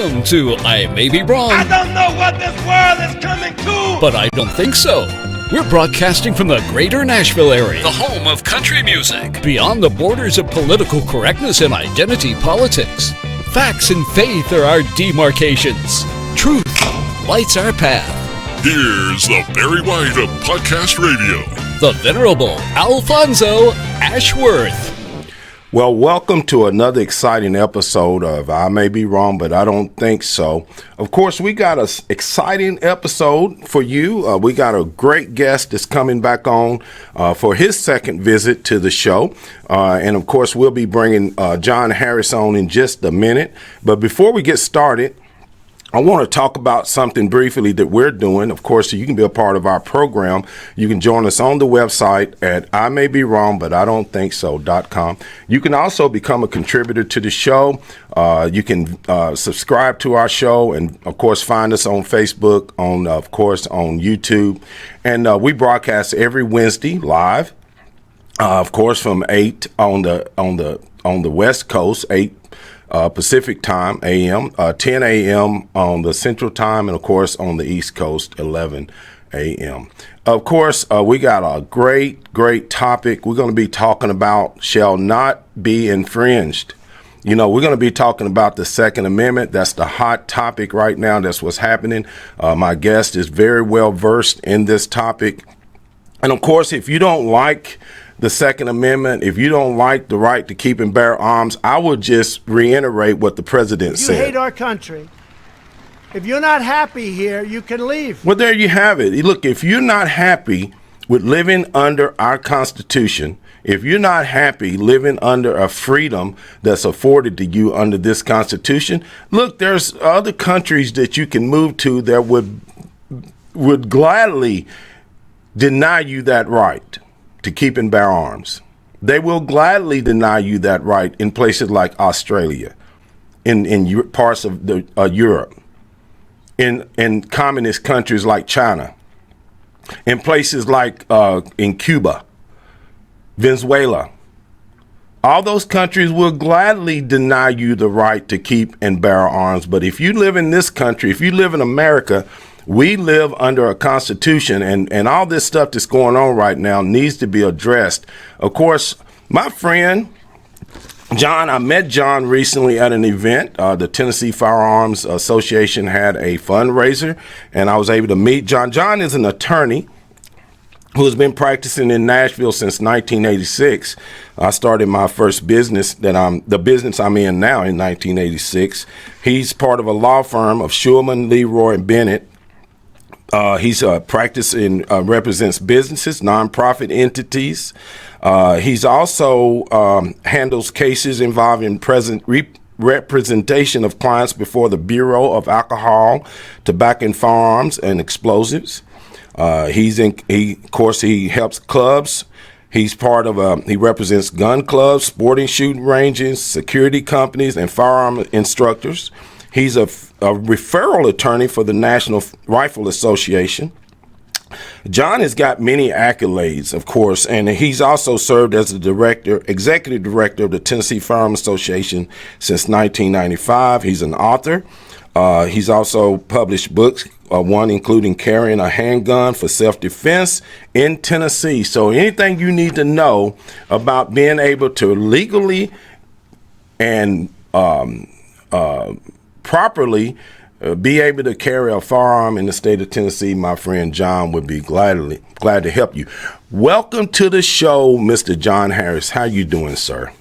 Welcome to I May Be Wrong. I don't know what this world is coming to, but I don't think so. We're broadcasting from the greater Nashville area, the home of country music, beyond the borders of political correctness and identity politics. Facts and faith are our demarcations. Truth lights our path. Here's the Barry White of Podcast Radio, the Venerable Alfonso Ashworth. Well, welcome to another exciting episode of I May Be Wrong, but I Don't Think So. Of course, we got an exciting episode for you. We got a great guest that's coming back on for his second visit to the show. And, of course, we'll be bringing John Harris on in just a minute. But before we get started, I want to talk about something briefly that we're doing. Of course, you can be a part of our program. You can join us on the website at imaybewrong.com. You can also become a contributor to the show. You can subscribe to our show and, of course, find us on Facebook, on YouTube. And we broadcast every Wednesday live, of course, from 8 on the West Coast, 8 Pacific time, a.m., 10 a.m. on the Central time, and, of course, on the East Coast, 11 a.m. Of course, we got a great topic. We're going to be talking about shall not be infringed. You know, we're going to be talking about the Second Amendment. That's the hot topic right now. That's what's happening. My guest is very well versed in this topic. And, of course, if you don't like the Second Amendment, if you don't like the right to keep and bear arms, I would just reiterate what the president said. You hate our country. If you're not happy here, you can leave. Well, there you have it. Look, if you're not happy with living under our Constitution, if you're not happy living under a freedom that's afforded to you under this Constitution, look, there's other countries that you can move to that would gladly deny you that right to keep and bear arms. They will gladly deny you that right in places like Australia, in parts of Europe, in communist countries like China, in places like in Cuba, Venezuela. All those countries will gladly deny you the right to keep and bear arms. But if you live in this country, if you live in America, we live under a constitution, and all this stuff that's going on right now needs to be addressed. Of course, my friend John, I met John recently at an event. The Tennessee Firearms Association had a fundraiser, and I was able to meet John. John is an attorney who has been practicing in Nashville since 1986. I started my first business the business I'm in now in 1986. He's part of a law firm of Schulman LeRoy Bennett. He's practicing, represents businesses, nonprofit entities. He's also handles cases involving representation of clients before the Bureau of Alcohol, Tobacco, and Firearms and Explosives. He helps clubs. He's part of he represents gun clubs, sporting shooting ranges, security companies, and firearm instructors. He's a referral attorney for the National Rifle Association. John has got many accolades, of course, and he's also served as the executive director of the Tennessee Firearms Association since 1995. He's an author. He's also published books, one including Carrying a Handgun for Self-Defense in Tennessee. So anything you need to know about being able to legally and properly be able to carry a firearm in the state of Tennessee, my friend John would be glad to help you. Welcome to the show, Mr. John Harris. How you doing, sir?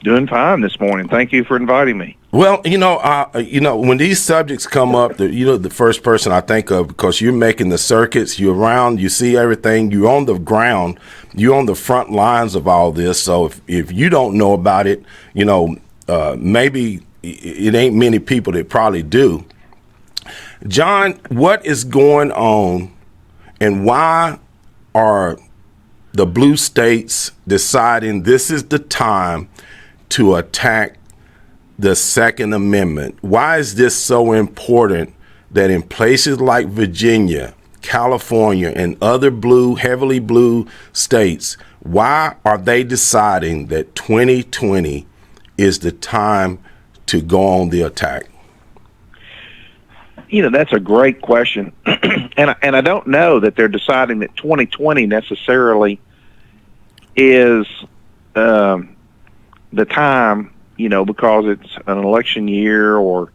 Doing fine this morning. Thank you for inviting me. Well, when these subjects come up, the first person I think of, because you're making the circuits, you're around, you see everything, you're on the ground, you're on the front lines of all this. So if you don't know about it, maybe it ain't many people that probably do. John, what is going on, and why are the blue states deciding this is the time to attack the Second Amendment? Why is this so important that in places like Virginia, California, and other heavily blue states, why are they deciding that 2020 is the time to go on the attack? That's a great question. and I don't know that they're deciding that 2020 necessarily is the time, because it's an election year or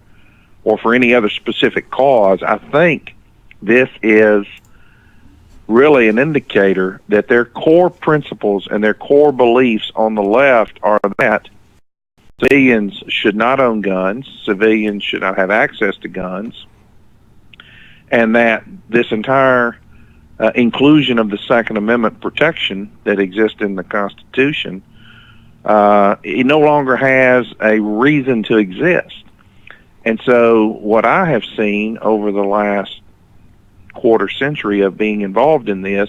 for any other specific cause. I think this is really an indicator that their core principles and their core beliefs on the left are that civilians should not own guns, civilians should not have access to guns, and that this entire inclusion of the Second Amendment protection that exists in the Constitution, it no longer has a reason to exist. And so what I have seen over the last quarter century of being involved in this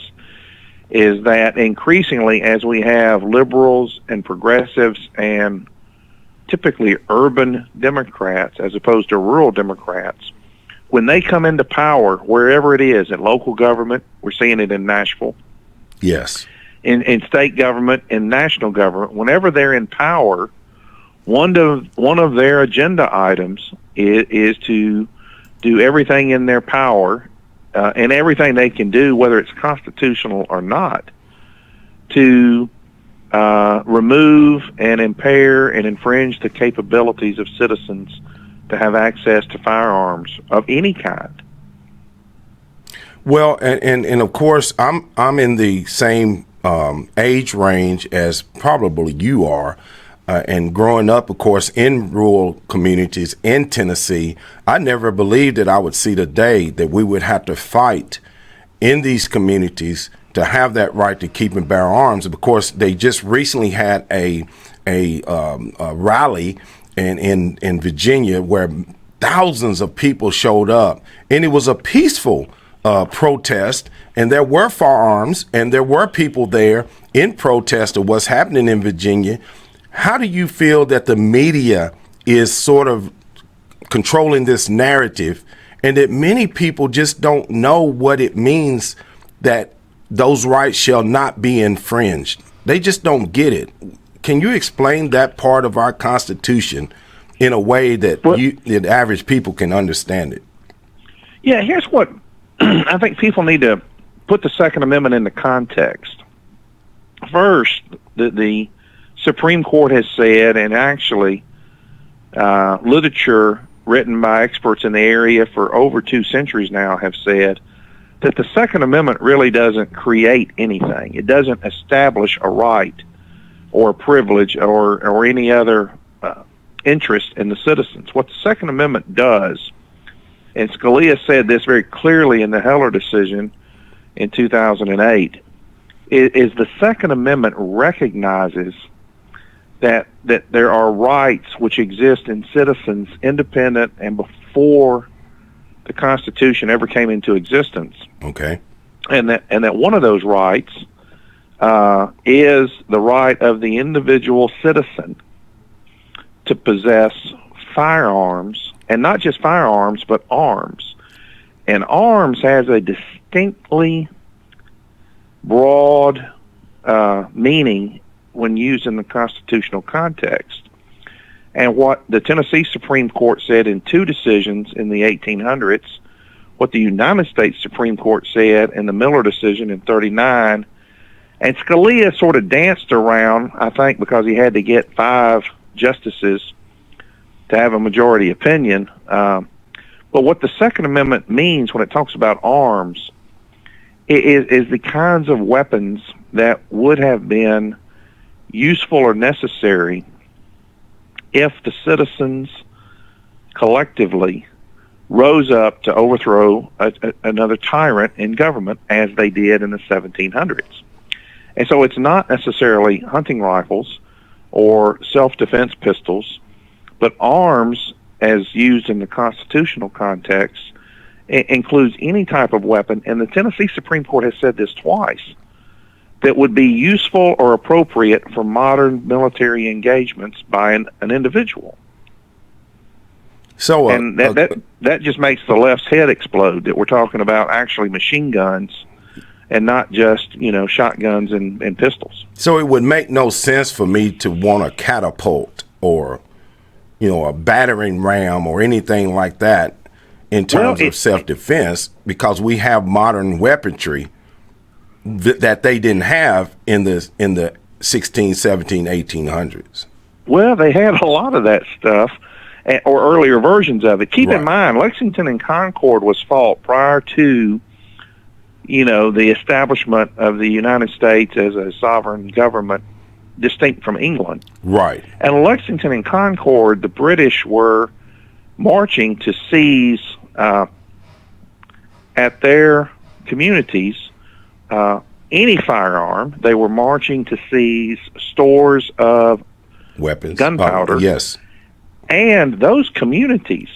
is that increasingly, as we have liberals and progressives and typically urban Democrats as opposed to rural Democrats, when they come into power, wherever it is, in local government, we're seeing it in Nashville. Yes. In state government and national government, whenever they're in power, one of their agenda items is to do everything in their power and everything they can do, whether it's constitutional or not, to remove and impair and infringe the capabilities of citizens to have access to firearms of any kind. Well, and of course, I'm in the same age range as probably you are. And growing up, of course, in rural communities in Tennessee, I never believed that I would see the day that we would have to fight in these communities to have that right to keep and bear arms. Of course, they just recently had a rally in Virginia where thousands of people showed up, and it was a peaceful protest, and there were firearms, and there were people there in protest of what's happening in Virginia. How do you feel that the media is sort of controlling this narrative, and that many people just don't know what it means that those rights shall not be infringed? They just don't get it. Can you explain that part of our Constitution in a way that the average people can understand it? Yeah, here's what I think people need to put the Second Amendment into context. First, the Supreme Court has said, and actually literature written by experts in the area for over 2 centuries now have said, that the Second Amendment really doesn't create anything. It doesn't establish a right or a privilege or any other interest in the citizens. What the Second Amendment does, and Scalia said this very clearly in the Heller decision in 2008, is the Second Amendment recognizes that there are rights which exist in citizens independent and before the Constitution ever came into existence. Okay. And that one of those rights is the right of the individual citizen to possess firearms, and not just firearms, but arms. And arms has a distinctly broad meaning when used in the constitutional context. And what the Tennessee Supreme Court said in 2 decisions in the 1800s, what the United States Supreme Court said in the Miller decision in 39, and Scalia sort of danced around, I think, because he had to get 5 justices to have a majority opinion. But what the Second Amendment means when it talks about arms is the kinds of weapons that would have been useful or necessary if the citizens collectively rose up to overthrow another tyrant in government, as they did in the 1700s. And so it's not necessarily hunting rifles or self-defense pistols, but arms, as used in the constitutional context, includes any type of weapon. And the Tennessee Supreme Court has said this twice, that would be useful or appropriate for modern military engagements by an individual. So, and that just makes the left's head explode, that we're talking about actually machine guns and not just, shotguns and pistols. So it would make no sense for me to want a catapult or, a battering ram or anything like that in terms of self-defense, because we have modern weaponry that they didn't have in the 16, 17, 1800s. Well, they had a lot of that stuff, or earlier versions of it. Keep in mind, Lexington and Concord was fought prior to, the establishment of the United States as a sovereign government distinct from England. Right. And Lexington and Concord, the British were marching to seize at their communities any firearm. They were marching to seize stores of weapons, gunpowder. Yes. And those communities,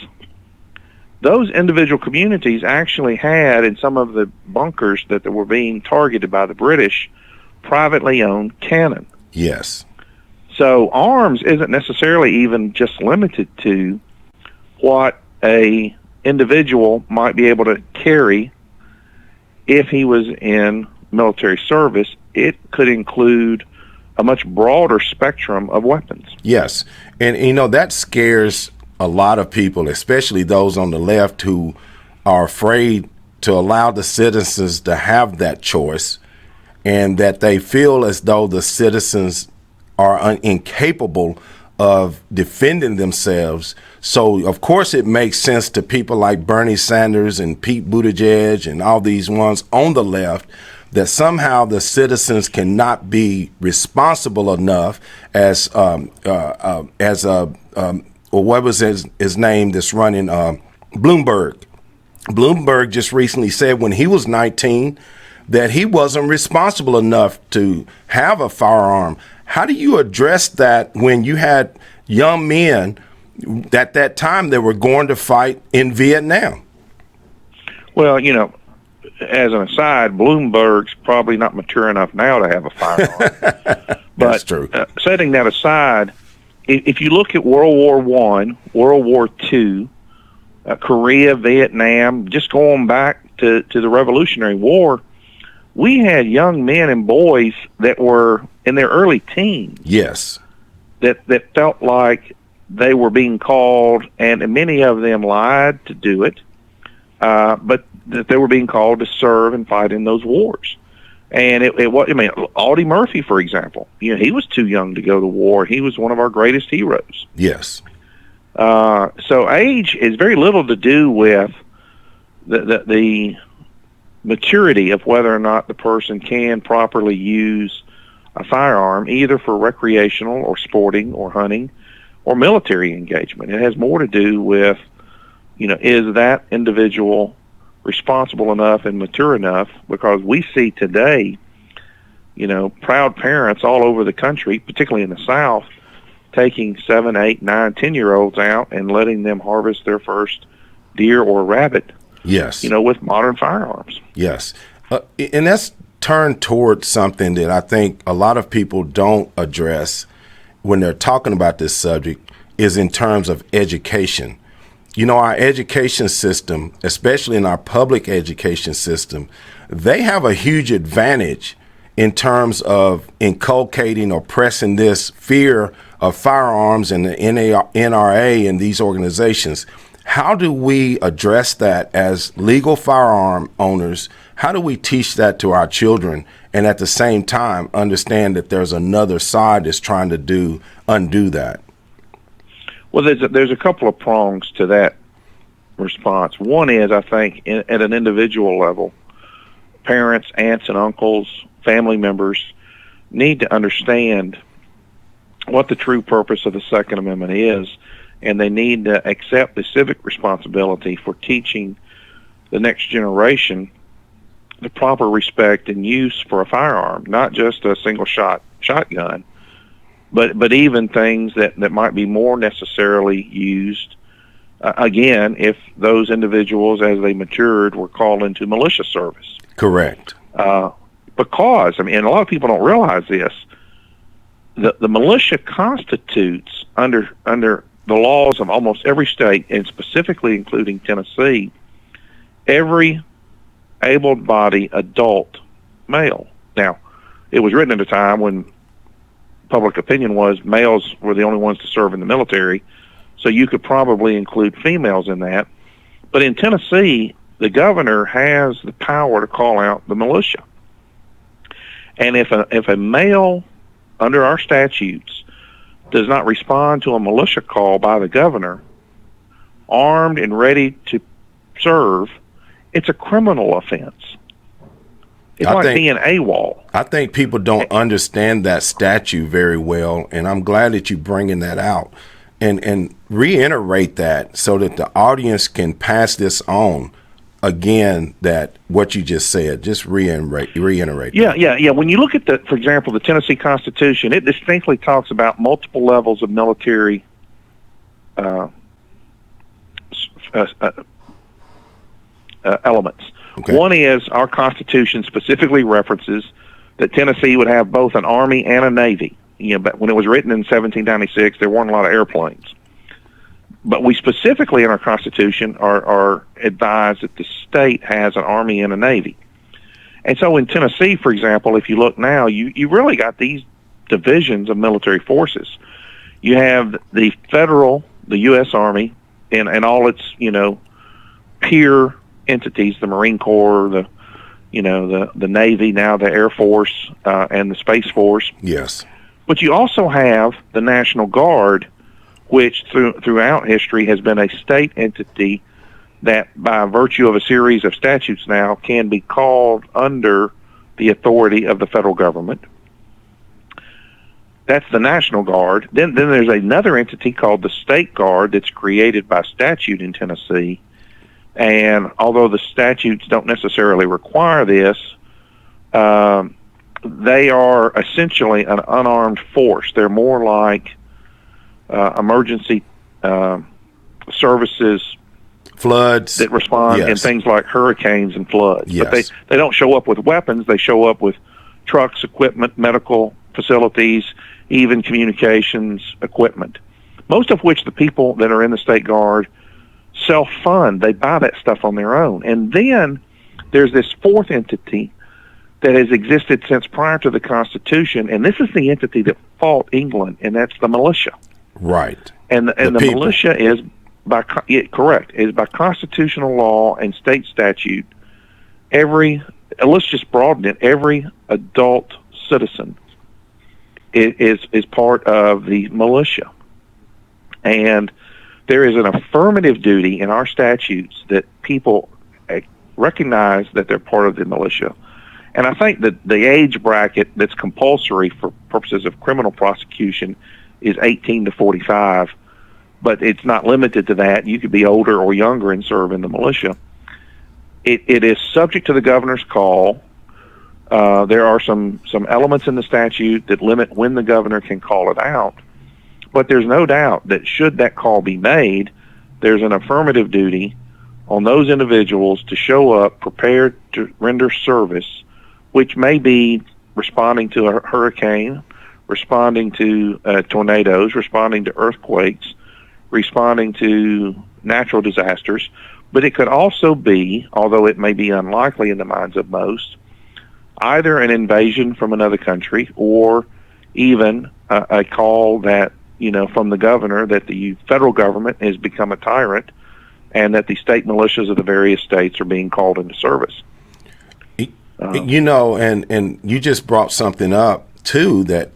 those individual communities actually had, in some of the bunkers that were being targeted by the British, privately owned cannon. Yes. So arms isn't necessarily even just limited to what a individual might be able to carry if he was in military service. It could include a much broader spectrum of weapons. Yes. And, that scares a lot of people, especially those on the left who are afraid to allow the citizens to have that choice, and that they feel as though the citizens are incapable of defending themselves. So, of course, it makes sense to people like Bernie Sanders and Pete Buttigieg and all these ones on the left that somehow the citizens cannot be responsible enough as what was his name that's running Bloomberg. Bloomberg just recently said when he was 19 that he wasn't responsible enough to have a firearm. How do you address that when you had young men at that time that were going to fight in Vietnam? Well, as an aside, Bloomberg's probably not mature enough now to have a firearm. That's true. Setting that aside, if you look at World War I, World War II, Korea, Vietnam, just going back to the Revolutionary War, we had young men and boys that were in their early teens. Yes. That felt like they were being called, and many of them lied to do it, but that they were being called to serve and fight in those wars. And Audie Murphy, for example, he was too young to go to war. He was one of our greatest heroes. Yes. So age is very little to do with the maturity of whether or not the person can properly use a firearm, either for recreational or sporting or hunting or military engagement. It has more to do with, is that individual responsible enough and mature enough? Because we see today, proud parents all over the country, particularly in the South, taking 7, 8, 9, 10-year-olds out and letting them harvest their first deer or rabbit. Yes. With modern firearms. Yes. And that's turned towards something that I think a lot of people don't address when they're talking about this subject, is in terms of education. Our education system, especially in our public education system, they have a huge advantage in terms of inculcating or pressing this fear of firearms and the NRA and these organizations. How do we address that as legal firearm owners? How do we teach that to our children, and at the same time understand that there's another side that's trying to undo that? Well, there's a couple of prongs to that response. One is, I think, at an individual level, parents, aunts and uncles, family members need to understand what the true purpose of the Second Amendment is, and they need to accept the civic responsibility for teaching the next generation the proper respect and use for a firearm, not just a single shotgun, but even things that might be more necessarily used, again, if those individuals, as they matured, were called into militia service. Correct. Because, and a lot of people don't realize this, the militia constitutes, under the laws of almost every state, and specifically including Tennessee, every able-bodied adult male. Now, it was written at a time when public opinion was males were the only ones to serve in the military, so you could probably include females in that. But in Tennessee, the governor has the power to call out the militia. And if a male under our statutes does not respond to a militia call by the governor, armed and ready to serve, it's a criminal offense. It's like being AWOL. I think people don't understand that statute very well, and I'm glad that you're bringing that out and reiterate that so that the audience can pass this on. Again, that what you just said, just reiterate. Yeah. When you look at for example, the Tennessee Constitution, it distinctly talks about multiple levels of military elements. Okay. One is our Constitution specifically references that Tennessee would have both an Army and a Navy. But when it was written in 1796, there weren't a lot of airplanes. But we specifically in our Constitution are advised that the state has an Army and a Navy. And so in Tennessee, for example, if you look now, you really got these divisions of military forces. You have the federal, the U.S. Army, and all its, peer entities, the Marine Corps, the Navy, now the Air Force, and the Space Force. Yes. But you also have the National Guard, which throughout history has been a state entity that by virtue of a series of statutes now can be called under the authority of the federal government. That's the National Guard. Then there's another entity called the State Guard that's created by statute in Tennessee. And although the statutes don't necessarily require this, they are essentially an unarmed force. They're more like emergency services, floods that respond in things like hurricanes and floods. Yes. But they don't show up with weapons. They show up with trucks, equipment, medical facilities, even communications equipment, most of which the people that are in the State Guard self-fund. They buy that stuff on their own. And then there's this fourth entity that has existed since prior to the Constitution, and this is the entity that fought England, and that's the militia. Right. And the militia is by constitutional law and state statute. Let's just broaden it. Every adult citizen is part of the militia, and there is an affirmative duty in our statutes that people recognize that they're part of the militia. And I think that the age bracket that's compulsory for purposes of criminal prosecution is 18 to 45, but it's not limited to that. You could be older or younger and serve in the militia. It is subject to the governor's call. There are some elements in the statute that limit when the governor can call it out, but there's no doubt that should that call be made, there's an affirmative duty on those individuals to show up prepared to render service, which may be responding to a hurricane, responding to tornadoes, responding to earthquakes, responding to natural disasters. But it could also be, although it may be unlikely in the minds of most, either an invasion from another country or even a call that, from the governor that the federal government has become a tyrant and that the state militias of the various states are being called into service. And you just brought something up too that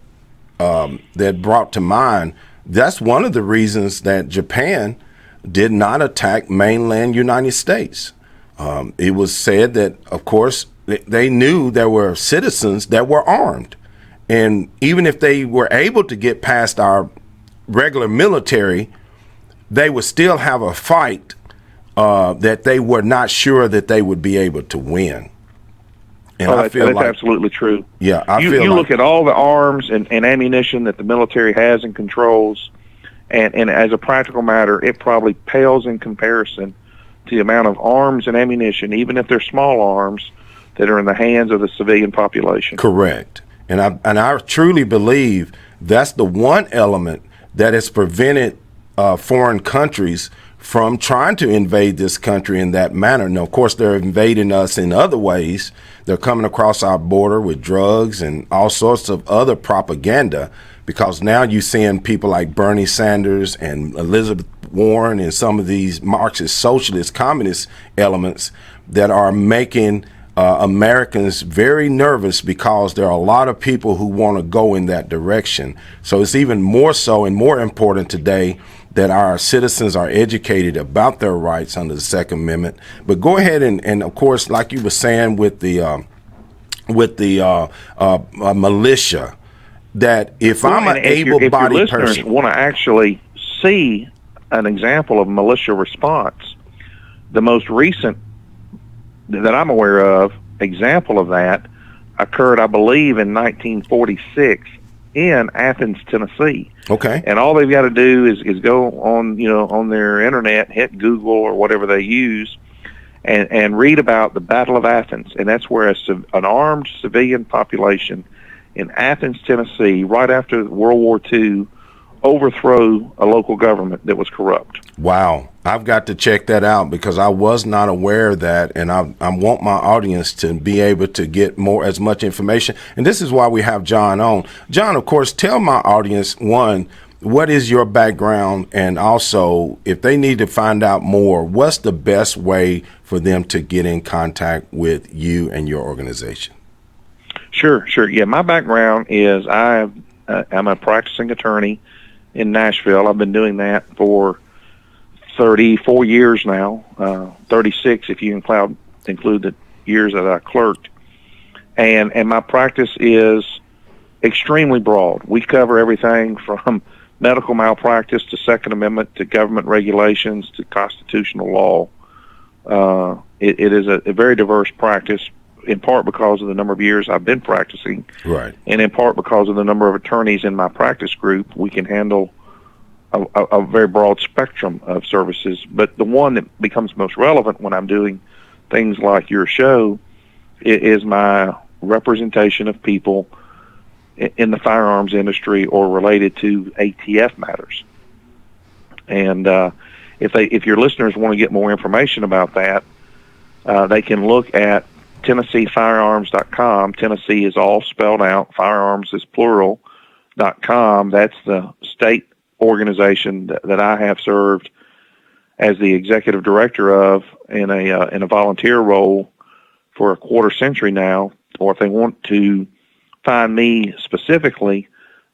brought to mind. That's one of the reasons that Japan did not attack mainland United States. It was said that, of course, they knew there were citizens that were armed, and even if they were able to get past our regular military, they would still have a fight that they were not sure that they would be able to win. And I feel that's absolutely true. Yeah, you look at all the arms and ammunition that the military has and controls, and as a practical matter, it probably pales in comparison to the amount of arms and ammunition, even if they're small arms, that are in the hands of the civilian population. Correct. And I truly believe that's the one element that has prevented foreign countries from trying to invade this country in that manner. Now, of course, they're invading us in other ways. They're coming across our border with drugs and all sorts of other propaganda, because now you're seeing people like Bernie Sanders and Elizabeth Warren and some of these Marxist, socialist, communist elements that are making Americans very nervous, because there are a lot of people who want to go in that direction. So it's even more so and more important today that our citizens are educated about their rights under the Second Amendment. But go ahead and of course, like you were saying with the militia, that if I'm an able-bodied person, if your listeners want to actually see an example of militia response, the most recent that I'm aware of example of that occurred, I believe, in 1946 in Athens, Tennessee. Okay. And all they've got to do is go on, on their internet, hit Google or whatever they use, and read about the Battle of Athens. And that's where an armed civilian population in Athens, Tennessee, right after World War II, overthrow a local government that was corrupt. Wow. I've got to check that out, because I was not aware of that, and I want my audience to be able to get as much information. And this is why we have John on. John, of course, tell my audience, one, what is your background, and also, if they need to find out more, what's the best way for them to get in contact with you and your organization? Sure. Yeah, my background is I'm a practicing attorney in Nashville. I've been doing that for 34 years now, 36 if you include the years that I clerked. And my practice is extremely broad. We cover everything from medical malpractice to Second Amendment to government regulations to constitutional law. It is a very diverse practice, in part because of the number of years I've been practicing, right, and in part because of the number of attorneys in my practice group. We can handle a very broad spectrum of services, but the one that becomes most relevant when I'm doing things like your show is my representation of people in the firearms industry or related to ATF matters. And if your listeners want to get more information about that, they can look at TennesseeFirearms.com. Tennessee is all spelled out. Firearms is plural.com. That's the state organization that I have served as the executive director of in a volunteer role for a quarter century now. Or if they want to find me specifically,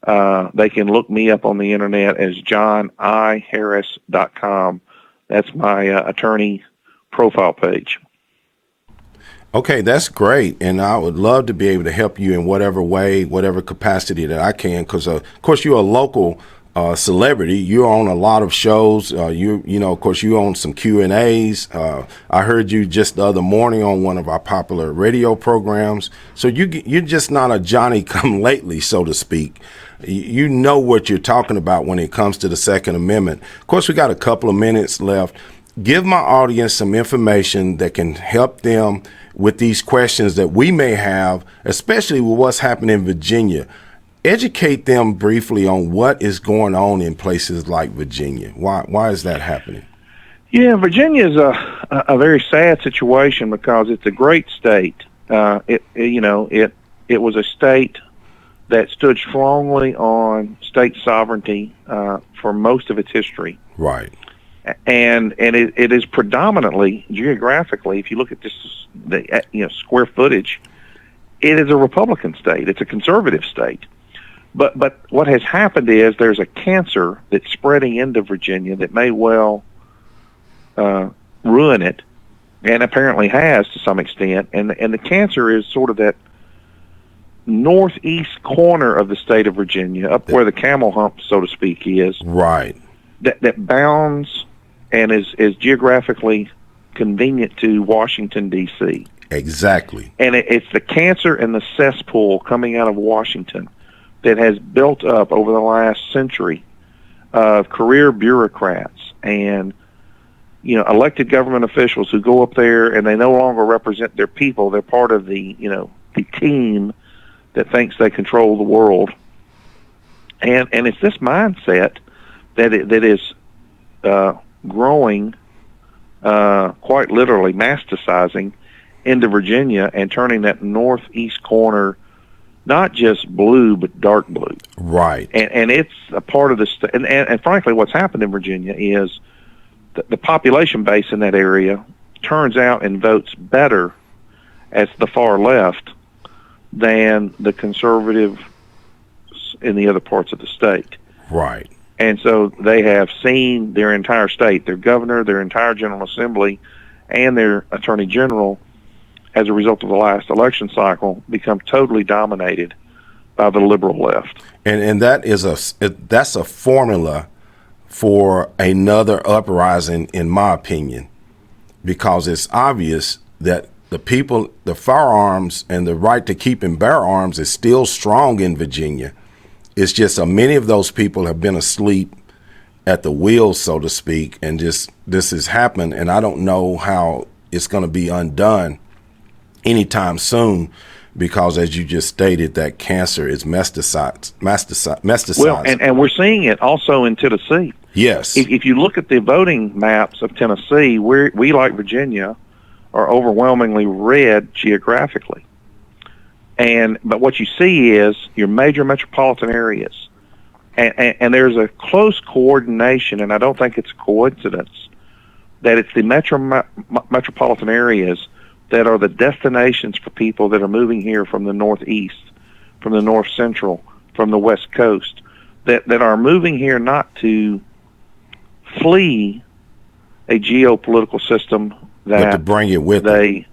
they can look me up on the internet as johniharris.com. That's my attorney profile page. Okay, that's great, and I would love to be able to help you in whatever way, whatever capacity that I can, because, of course, you're a local celebrity. You're on a lot of shows. Of course, you on some Q&As. I heard you just the other morning on one of our popular radio programs. So you're just not a Johnny-come-lately, so to speak. You know what you're talking about when it comes to the Second Amendment. Of course, we got a couple of minutes left. Give my audience some information that can help them with these questions that we may have, especially with what's happening in Virginia. Educate them briefly on what is going on in places like Virginia. Why is that happening? Yeah, Virginia is a very sad situation because it's a great state. It was a state that stood strongly on state sovereignty for most of its history. Right. And it is predominantly geographically, if you look at this, square footage, it is a Republican state. It's a conservative state. But what has happened is there's a cancer that's spreading into Virginia that may well ruin it, and apparently has to some extent. And the cancer is sort of that northeast corner of the state of Virginia, up where the camel hump, so to speak, is. Right. That bounds and is geographically convenient to Washington, D.C. Exactly. And it's the cancer and the cesspool coming out of Washington that has built up over the last century of career bureaucrats and, elected government officials who go up there and they no longer represent their people. They're part of the team that thinks they control the world. And it's this mindset that is growing, quite literally metastasizing into Virginia and turning that northeast corner not just blue, but dark blue. Right. And it's a part of the state. And frankly, what's happened in Virginia is the population base in that area turns out and votes better as the far left than the conservative in the other parts of the state. Right. And so they have seen their entire state, their governor, their entire General Assembly, and their Attorney General, as a result of the last election cycle, become totally dominated by the liberal left. And that's a formula for another uprising, in my opinion, because it's obvious that the firearms and the right to keep and bear arms is still strong in Virginia. It's just many of those people have been asleep at the wheel, so to speak, and just this has happened, and I don't know how it's going to be undone anytime soon, because as you just stated, that cancer is metastasized. Well, and we're seeing it also in Tennessee. Yes. If you look at the voting maps of Tennessee, we like Virginia, are overwhelmingly red geographically. But what you see is your major metropolitan areas. And there's a close coordination, and I don't think it's a coincidence, that it's the metropolitan areas that are the destinations for people that are moving here from the Northeast, from the North Central, from the West Coast, that are moving here not to flee a geopolitical system but to bring it with them.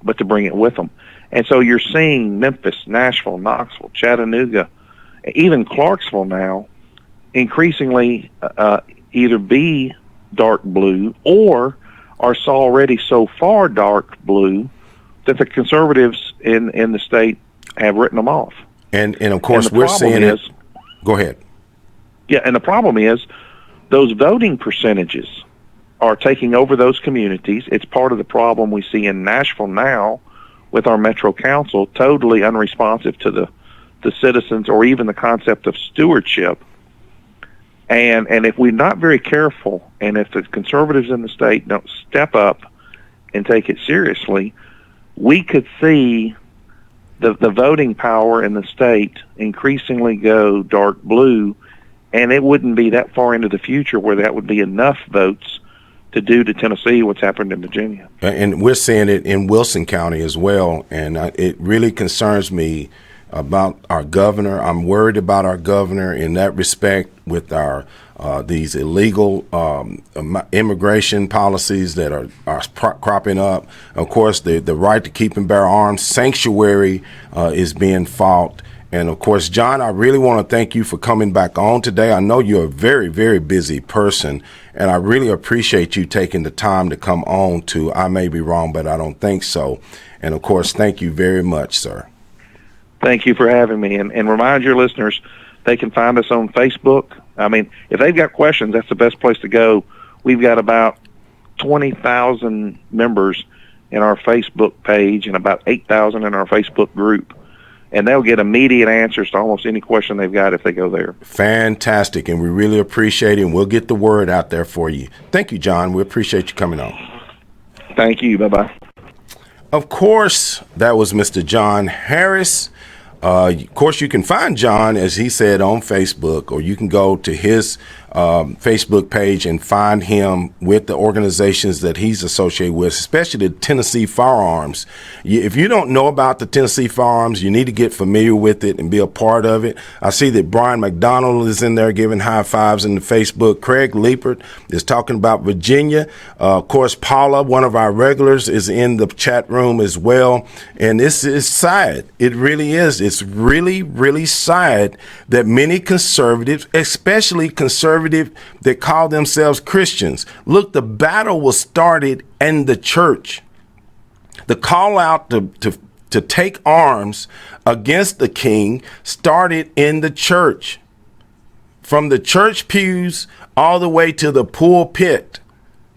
But to bring it with them. And so you're seeing Memphis, Nashville, Knoxville, Chattanooga, even Clarksville now, increasingly either be dark blue or are already so far dark blue that the conservatives in the state have written them off. And of course, we're seeing it. Go ahead. Yeah, and the problem is those voting percentages are taking over those communities. It's part of the problem we see in Nashville now with our Metro Council, totally unresponsive to the citizens or even the concept of stewardship. And if we're not very careful, and if the conservatives in the state don't step up and take it seriously, we could see the voting power in the state increasingly go dark blue, and it wouldn't be that far into the future where that would be enough votes to do to Tennessee what's happened in Virginia. And we're seeing it in Wilson County as well, and it really concerns me about our governor. I'm worried about our governor in that respect with our these illegal immigration policies that are cropping up. Of course, the right to keep and bear arms, sanctuary is being fought. And, of course, John, I really want to thank you for coming back on today. I know you're a very, very busy person, and I really appreciate you taking the time to come on to I May Be Wrong, but I Don't Think So. And, of course, thank you very much, sir. Thank you for having me. And remind your listeners, they can find us on Facebook. I mean, if they've got questions, that's the best place to go. We've got about 20,000 members in our Facebook page and about 8,000 in our Facebook group. And they'll get immediate answers to almost any question they've got if they go there. Fantastic. And we really appreciate it. And we'll get the word out there for you. Thank you, John. We appreciate you coming on. Thank you. Bye-bye. Of course, that was Mr. John Harris. Of course, you can find John, as he said, on Facebook, or you can go to his Facebook page and find him with the organizations that he's associated with, especially the Tennessee Firearms. If you don't know about the Tennessee Firearms, you need to get familiar with it and be a part of it. I see that Brian McDonald is in there giving high fives in the Facebook. Craig Liepert is talking about Virginia. Of course, Paula, one of our regulars, is in the chat room as well. And this is sad. It really is. It's really, really sad that many conservatives, especially conservatives that call themselves Christians. Look, the battle was started in the church. The call out to take arms against the king started in the church. From the church pews all the way to the pulpit,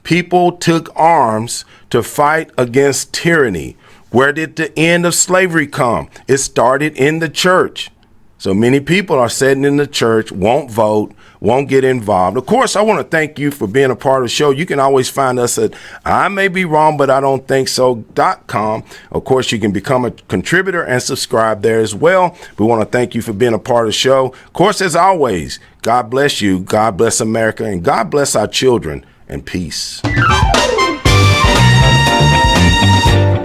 people took arms to fight against tyranny. Where did the end of slavery come? It started in the church. So many people are sitting in the church, won't vote, won't get involved. Of course, I want to thank you for being a part of the show. You can always find us at ImayBeWrongButIDon'tThinkSo.com. Of course, you can become a contributor and subscribe there as well. We want to thank you for being a part of the show. Of course, as always, God bless you, God bless America, and God bless our children, and peace.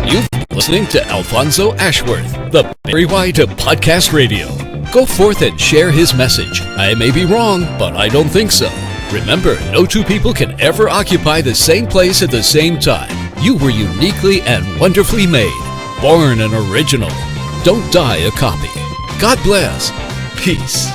You've been listening to Alfonso Ashworth, the Barry White of Podcast Radio. Go forth and share his message. I may be wrong, but I don't think so. Remember, no two people can ever occupy the same place at the same time. You were uniquely and wonderfully made. Born an original. Don't die a copy. God bless. Peace.